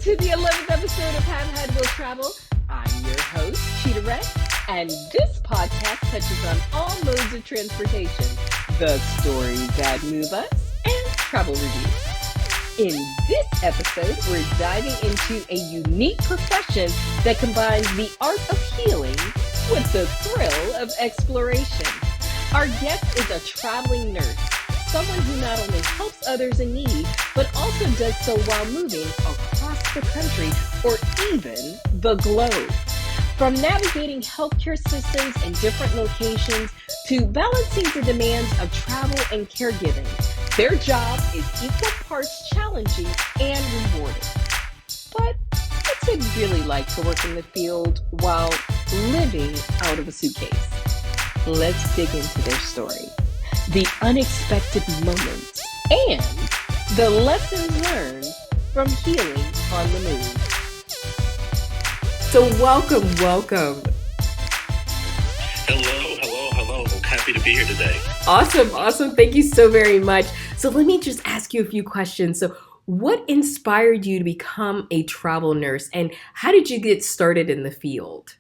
to the 11th episode of Have Had Will Travel. I'm your host, Xheetah, and this podcast touches on all modes of transportation, the stories that move us, and travel reviews. In this episode, we're diving into a unique profession that combines the art of healing with the thrill of exploration. Our guest is a traveling nurse, someone who not only helps others in need, but also does so while moving across the country or even the globe. From navigating healthcare systems in different locations to balancing the demands of travel and caregiving, their job is equal parts challenging and rewarding. But what's it really like to work in the field while living out of a suitcase? Let's dig into their story, the unexpected moments, and the lessons learned from healing on the move. So welcome. Hello. Happy to be here today. Awesome. Thank you so very much. So let me just ask you a few questions. So what inspired you to become a travel nurse, and how did you get started in the field?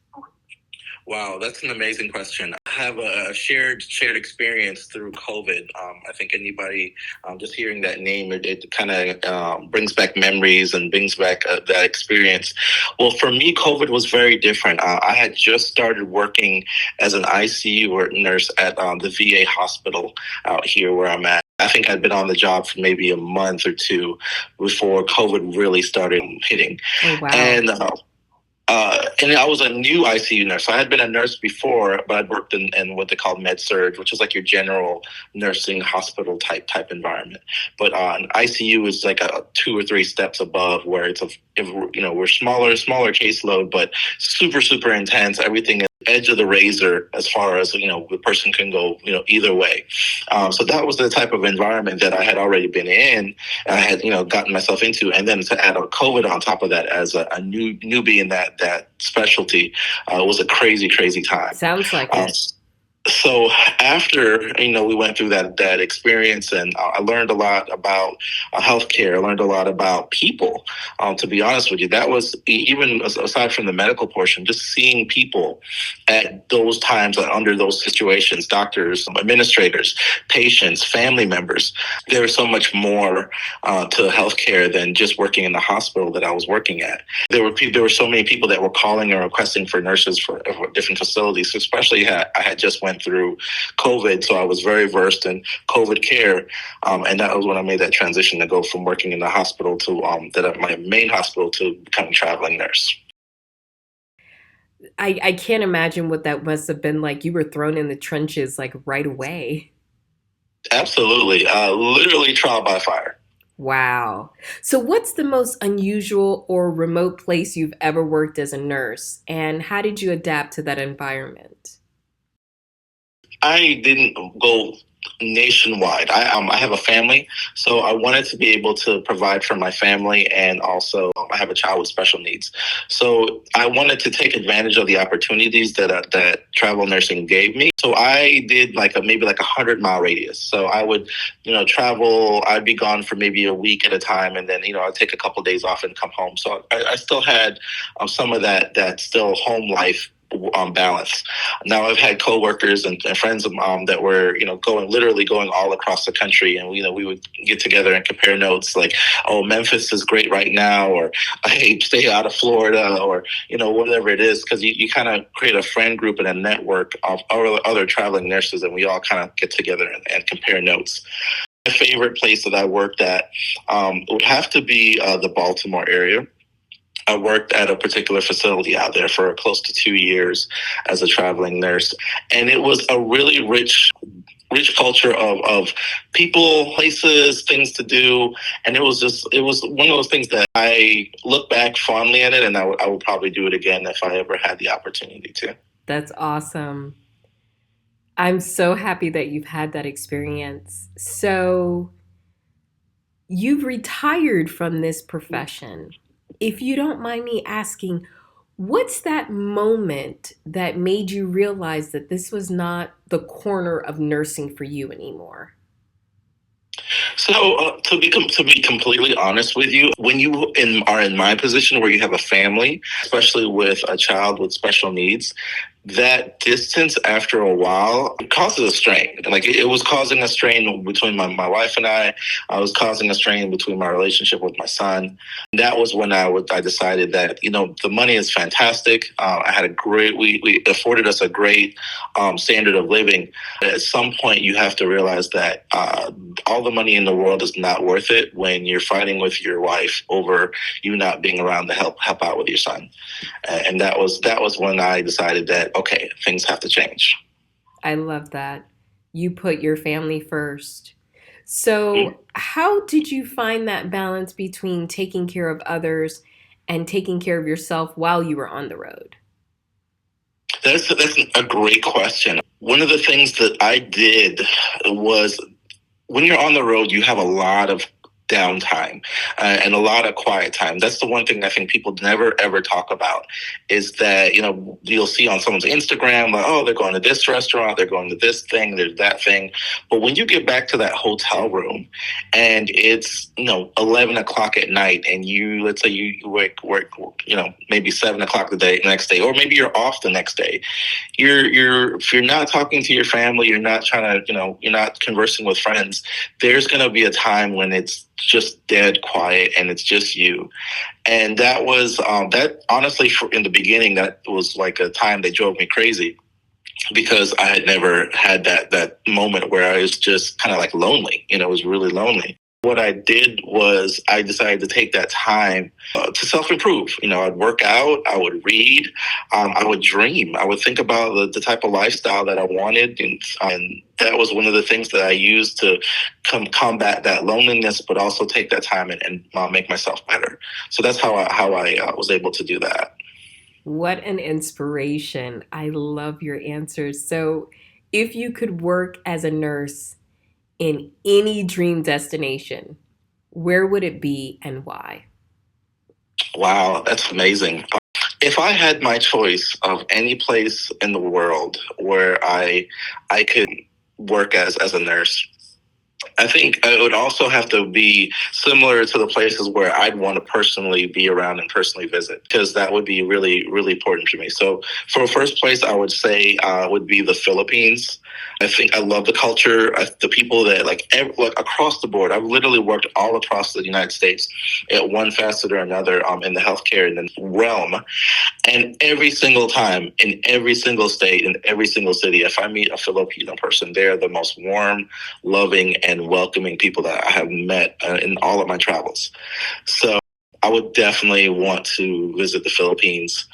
Wow, that's an amazing question. I have a shared experience through COVID. I think anybody just hearing that name, it kind of brings back memories and brings back that experience. Well, for me, COVID was very different. I had just started working as an ICU nurse at the VA hospital out here where I'm at. I think I'd been on the job for maybe a month or two before COVID really started hitting. Oh, wow. And I was a new ICU nurse. So I had been a nurse before, but I'd worked in what they call med surg, which is like your general nursing hospital type environment. But an ICU is like a 2 or 3 steps above, where we're smaller caseload, but super intense. Everything is edge of the razor as far as the person can go either way. So that was the type of environment that I had already been in. I had gotten myself into, and then to add a COVID on top of that as a newbie in that specialty was a crazy time. Sounds like it. So after we went through that experience, and I learned a lot about healthcare. I learned a lot about people. To be honest with you, that was, even aside from the medical portion, just seeing people at those times under those situations, doctors, administrators, patients, family members. There was so much more to healthcare than just working in the hospital that I was working at. There were so many people that were calling and requesting for nurses for different facilities, especially I had just went through COVID, so I was very versed in COVID care, and that was when I made that transition to go from working in the hospital to my main hospital to becoming a traveling nurse. I can't imagine what that must have been like. You were thrown in the trenches like right away. Absolutely, literally trial by fire. Wow. So what's the most unusual or remote place you've ever worked as a nurse, and how did you adapt to that environment? I didn't go nationwide. I have a family, so I wanted to be able to provide for my family, and also I have a child with special needs. So I wanted to take advantage of the opportunities that travel nursing gave me. So I did maybe 100-mile radius. So I would travel. I'd be gone for maybe a week at a time, and then I'd take a couple of days off and come home. So I still had some of that still home life balance. Now I've had coworkers and friends of that were literally going all across the country, and we would get together and compare notes like, oh, Memphis is great right now, or hey, stay out of Florida, or whatever it is, because you kind of create a friend group and a network of other traveling nurses, and we all kind of get together and compare notes. My favorite place that I worked at would have to be the Baltimore area. I worked at a particular facility out there for close to 2 years as a traveling nurse. And it was a really rich culture of people, places, things to do. And it was one of those things that I look back fondly at it, and I would probably do it again if I ever had the opportunity to. That's awesome. I'm so happy that you've had that experience. So you've retired from this profession. If you don't mind me asking, what's that moment that made you realize that this was not the corner of nursing for you anymore? So to be completely honest with you, when are in my position where you have a family, especially with a child with special needs, that distance after a while causes a strain. Like it was causing a strain between my wife and I. I was causing a strain between my relationship with my son. That was when I decided that the money is fantastic. I had a great we afforded us a great standard of living. At some point, you have to realize that all the money in the world is not worth it when you're fighting with your wife over you not being around to help out with your son. And that was when I decided that okay, things have to change. I love that. You put your family first. So, how did you find that balance between taking care of others and taking care of yourself while you were on the road? That's a great question. One of the things that I did was when you're on the road, you have a lot of downtime and a lot of quiet time. That's the one thing I think people never ever talk about is that, you'll see on someone's Instagram, like, oh, they're going to this restaurant, they're going to this thing, there's that thing. But when you get back to that hotel room and it's, 11 o'clock at night and let's say you work, maybe 7 o'clock the next day, or maybe you're off the next day, if you're not talking to your family, you're not trying to, you're not conversing with friends, there's going to be a time when it's just dead quiet and it's just you. And that was that honestly in the beginning, that was like a time that drove me crazy because I had never had that moment where I was just kind of like lonely, it was really lonely. What I did was I decided to take that time to self-improve. I'd work out, I would read, I would dream, I would think about the type of lifestyle that I wanted. And that was one of the things that I used to combat that loneliness, but also take that time and make myself better. So that's how I was able to do that. What an inspiration. I love your answers. So, if you could work as a nurse in any dream destination, where would it be and why? Wow, that's amazing. If I had my choice of any place in the world where I could work as a nurse, I think it would also have to be similar to the places where I'd want to personally be around and personally visit, because that would be really, really important to me. So for the first place, I would say would be the Philippines. I think I love the culture, the people that like across the board. I've literally worked all across the United States at one facet or another in the healthcare and the realm. And every single time, in every single state, in every single city, if I meet a Filipino person, they're the most warm, loving, and welcoming people that I have met in all of my travels. So I would definitely want to visit the Philippines.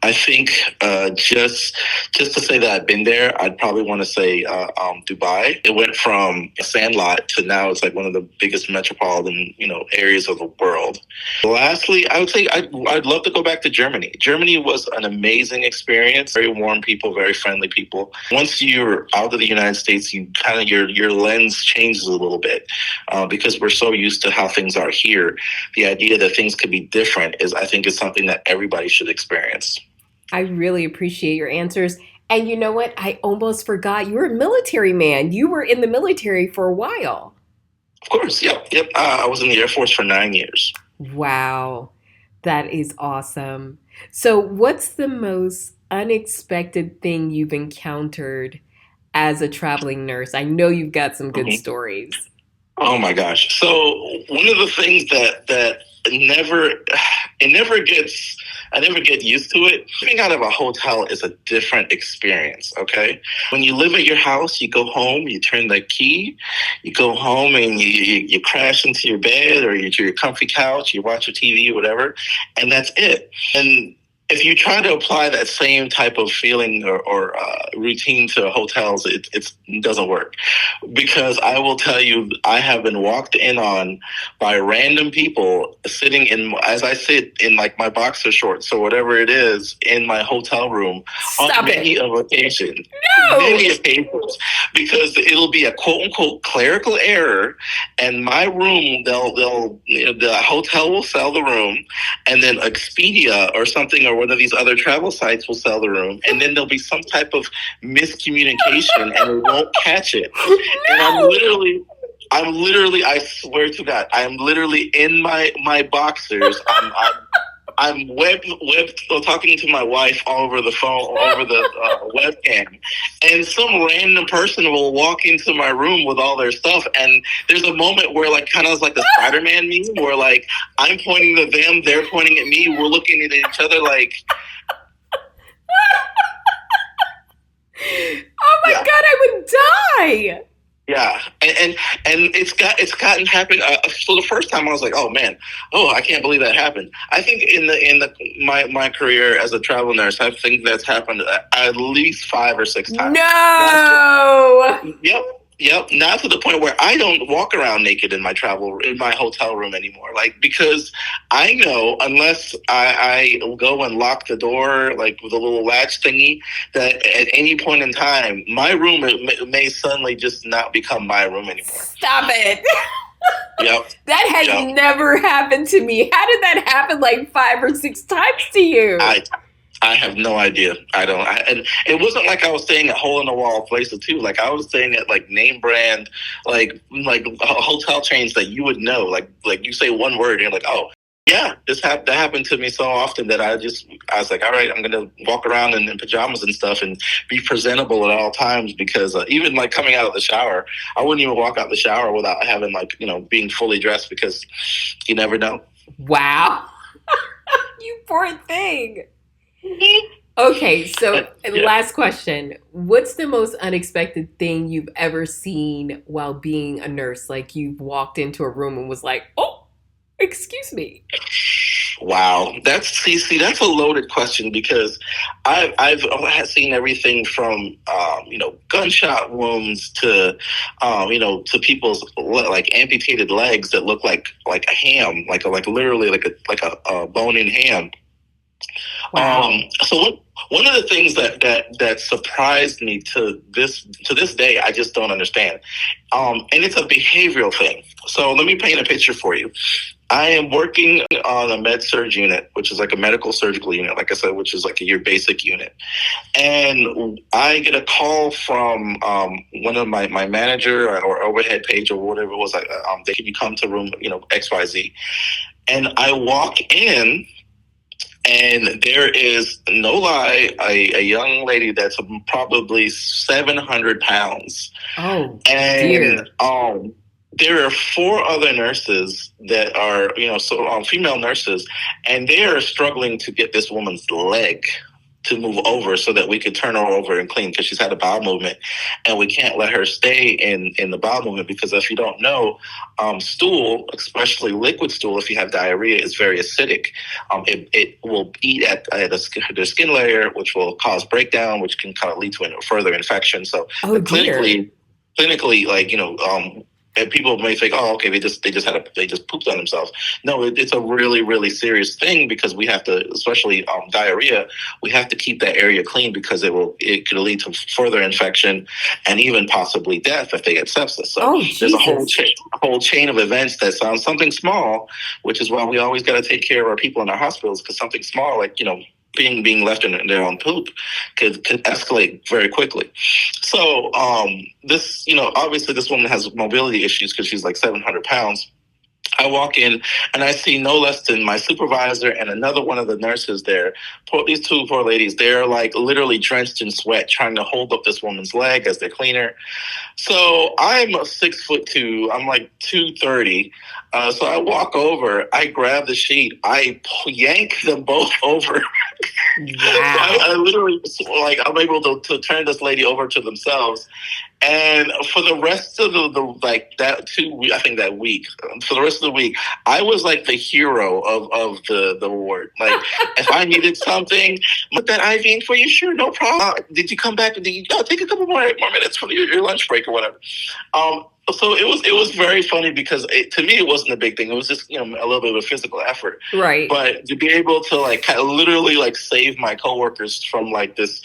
I think just to say that I've been there, I'd probably want to say Dubai. It went from a sandlot to now it's like one of the biggest metropolitan areas of the world. Lastly, I would say I'd love to go back to Germany. Germany was an amazing experience. Very warm people, very friendly people. Once you're out of the United States, you kind of your lens changes a little bit because we're so used to how things are here. The idea that things could be different I think is something that everybody should experience. I really appreciate your answers. And you know what? I almost forgot you were a military man. You were in the military for a while. Of course, yep. I was in the Air Force for 9 years. Wow, that is awesome. So, what's the most unexpected thing you've encountered as a traveling nurse? I know you've got some good stories. Oh my gosh! So one of the things that never it never gets I never get used to it. Living out of a hotel is a different experience. Okay, when you live at your house, you go home, you turn the key, you go home and you crash into your bed or to your comfy couch, you watch your TV, whatever, and that's it. And if you try to apply that same type of feeling or routine to hotels, it doesn't work. Because I will tell you, I have been walked in on by random people sitting as I sit in like my boxer shorts or whatever it is in my hotel room on many occasions. No! Many occasions. Because it'll be a quote unquote clerical error, and my room, the hotel will sell the room, and then Expedia or something or one of these other travel sites will sell the room, and then there'll be some type of miscommunication and we won't catch it. No! And I'm literally I swear to God, I'm literally in my boxers. I'm talking to my wife over the phone, over the webcam, and some random person will walk into my room with all their stuff. And there's a moment where, like, kind of like the Spider-Man meme, where like I'm pointing to them, they're pointing at me, we're looking at each other like. Oh my God, I would die. Yeah, and it's gotten happened. So the first time I was like, oh man, I can't believe that happened. I think in my career as a travel nurse, I think that's happened at least 5 or 6 times. No. Yep. Not to the point where I don't walk around naked in my hotel room anymore. Like, because I know unless I go and lock the door, like with a little latch thingy, that at any point in time, my room may suddenly just not become my room anymore. Stop it. Yep. That has never happened to me. How did that happen like 5 or 6 times to you? I have no idea. And it wasn't like I was staying at hole in the wall places too. Like, I was staying at like name brand, like hotel chains that you would know. Like you say one word and you're like, oh yeah, that happened to me so often that I was like, all right, I'm gonna walk around in pajamas and stuff and be presentable at all times, because even like coming out of the shower, I wouldn't even walk out the shower without having being fully dressed, because you never know. Wow. You poor thing. Okay, so last question. What's the most unexpected thing you've ever seen while being a nurse? Like, you've walked into a room and was like, oh, excuse me. Wow, that's a loaded question, because I've seen everything from gunshot wounds to to people's like amputated legs that look like a ham, like literally like a bone-in ham. Wow. So one of the things that surprised me to this day, I just don't understand, and it's a behavioral thing. So let me paint a picture for you. I am working on a med surg unit, which is like a medical surgical unit, like I said, which is like your basic unit. And I get a call from one of my manager or overhead page or whatever it was. They can you come to room XYZ, and I walk in. And there is, no lie, a young lady that's probably 700 pounds. Oh, and dear. There are 4 other nurses that are, female nurses, and they are struggling to get this woman's leg to move over so that we could turn her over and clean, because she's had a bowel movement, and we can't let her stay in the bowel movement, because if you don't know, stool, especially liquid stool, if you have diarrhea, is very acidic. It will eat at the skin layer, which will cause breakdown, which can kind of lead to a further infection. So clinically, and people may think, oh, okay, they just pooped on themselves. No, it's a really, really serious thing, because we have to, especially diarrhea, we have to keep that area clean, because it could lead to further infection and even possibly death if they get sepsis. So there's a whole chain of events that sounds something small, which is why we always got to take care of our people in our hospitals, because something small, like being left in their own poop could escalate very quickly. So this, obviously this woman has mobility issues because she's like 700 pounds. I walk in and I see no less than my supervisor and another one of the nurses there. These 2 poor ladies, they're like literally drenched in sweat trying to hold up this woman's leg as they clean her. So I'm 6'2", I'm like 230. So I walk over, I grab the sheet, I yank them both over. Wow. I literally, I'm able to turn this lady over to themselves. And for the rest of that week, for the rest of the week, I was like the hero of the ward. Like, if I needed something, put that IV in for you, sure, no problem. Did you come back? Take a couple more minutes for your lunch break or whatever. So it was very funny, because to me it wasn't a big thing. It was just a little bit of a physical effort, right? But to be able to literally save my coworkers from this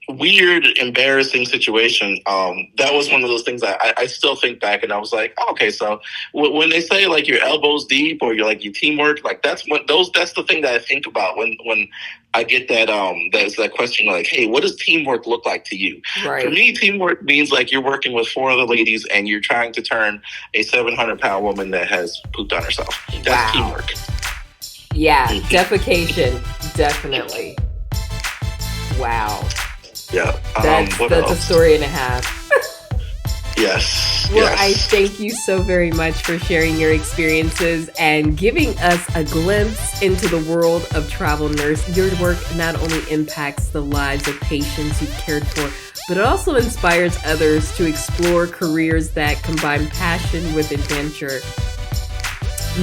weird, embarrassing situation. That was one of those things that I still think back, and I was like, oh, okay, so when they say like your elbows deep or you're like your teamwork, like that's the thing that I think about when I get that question like, hey, what does teamwork look like to you? Right. For me, teamwork means like you're working with 4 other ladies and you're trying to turn a 700-pound woman that has pooped on herself. That's teamwork. Yeah, defecation, definitely. Wow. Yeah. That's a story and a half. Yes. Well, yes. I thank you so very much for sharing your experiences and giving us a glimpse into the world of travel nurse. Your work not only impacts the lives of patients you've cared for, but it also inspires others to explore careers that combine passion with adventure.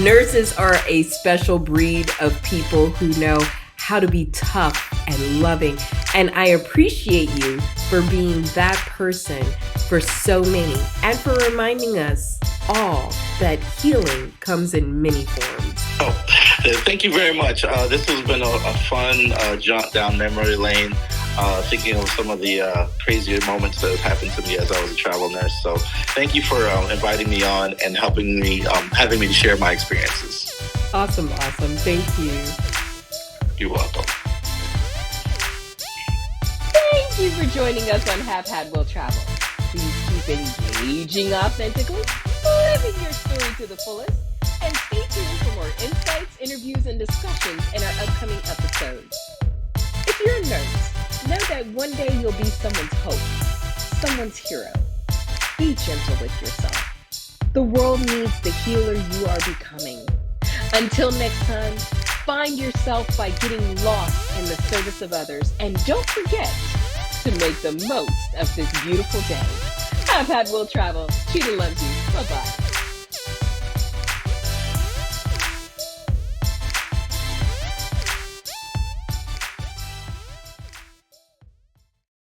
Nurses are a special breed of people who know how to be tough and loving. And I appreciate you for being that person for so many and for reminding us all that healing comes in many forms. Oh, thank you very much. This has been a fun jaunt down memory lane, thinking of some of the crazier moments that have happened to me as I was a travel nurse. So thank you for inviting me on and having me share my experiences. Awesome. Thank you. You're welcome. Thank you for joining us on Have Had Will Travel. Please keep engaging authentically, living your story to the fullest, and stay tuned for more insights, interviews, and discussions in our upcoming episodes. If you're a nurse, know that one day you'll be someone's hope, someone's hero. Be gentle with yourself. The world needs the healer you are becoming. Until next time, find yourself by getting lost in the service of others, and don't forget to make the most of this beautiful day. Have Had Will Travel. Xheetah loves you. Bye-bye.